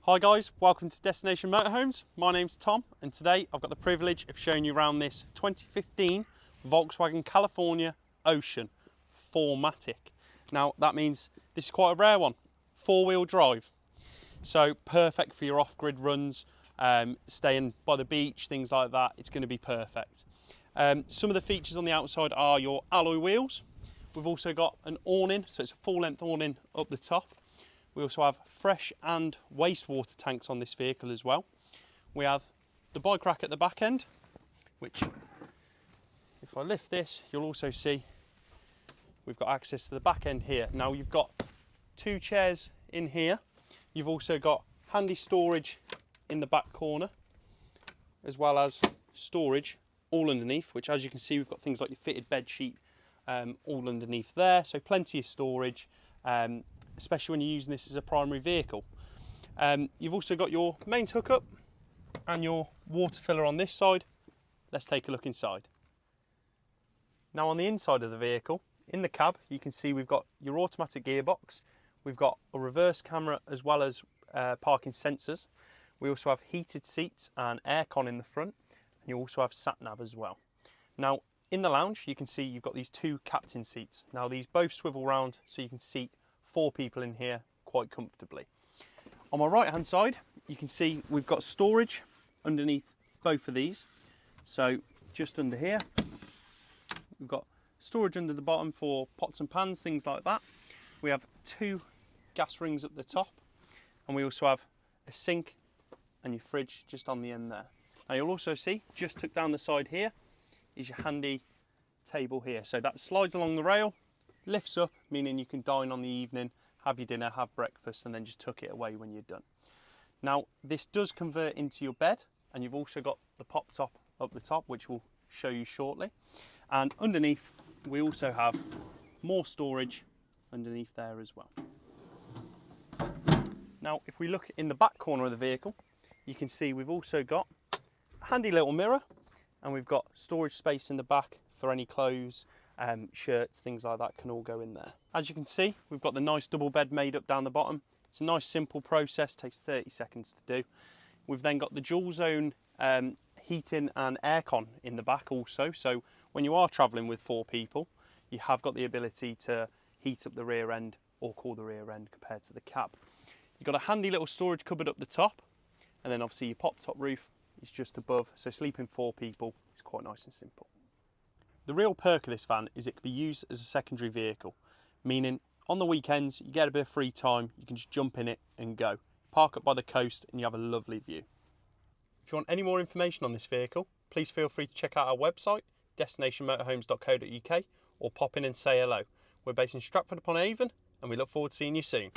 Hi guys, welcome to Destination Motorhomes. My name's Tom and today I've got the privilege of showing you around this 2015 Volkswagen California Ocean 4MATIC. Now that means this is quite a rare one, 4-wheel drive. So perfect for your off-grid runs, staying by the beach, things like that, it's going to be perfect. Some of the features on the outside are your alloy wheels. We've also got an awning, so it's a full-length awning up the top. We also have fresh and wastewater tanks on this vehicle as well. We have the bike rack at the back end, which if I lift this, you'll also see we've got access to the back end here. Now you've got 2 chairs in here. You've also got handy storage in the back corner, as well as storage all underneath, which as you can see, we've got things like your fitted bed sheet all underneath there. So plenty of storage. Especially when you're using this as a primary vehicle. You've also got your mains hookup and your water filler on this side. Let's take a look inside. Now on the inside of the vehicle, in the cab, you can see we've got your automatic gearbox. We've got a reverse camera as well as parking sensors. We also have heated seats and aircon in the front, and you also have sat nav as well. Now in the lounge, you can see you've got these 2 captain seats. Now these both swivel round so you can seat 4 people in here quite comfortably. On my right hand side, you can see we've got storage underneath both of these. So just under here, we've got storage under the bottom for pots and pans, things like that. We have 2 gas rings at the top, and we also have a sink and your fridge just on the end there. Now you'll also see, just tucked down the side here, is your handy table here. So that slides along the rail, lifts up, meaning you can dine on the evening, have your dinner, have breakfast, and then just tuck it away when you're done. Now, this does convert into your bed, and you've also got the pop top up the top, which we'll show you shortly. And underneath, we also have more storage underneath there as well. Now, if we look in the back corner of the vehicle, you can see we've also got a handy little mirror, and we've got storage space in the back for any clothes, shirts, things like that can all go in there. As you can see, we've got the nice double bed made up down the bottom. It's a nice simple process, takes 30 seconds to do. We've then got the dual zone heating and aircon in the back also, so when you are travelling with 4 people, you have got the ability to heat up the rear end or cool the rear end compared to the cab. You've got a handy little storage cupboard up the top, and then obviously your pop top roof is just above, so sleeping 4 people is quite nice and simple. The real perk of this van is it can be used as a secondary vehicle, meaning on the weekends you get a bit of free time, you can just jump in it and go. Park up by the coast and you have a lovely view. If you want any more information on this vehicle, please feel free to check out our website, destinationmotorhomes.co.uk, or pop in and say hello. We're based in Stratford upon Avon, and we look forward to seeing you soon.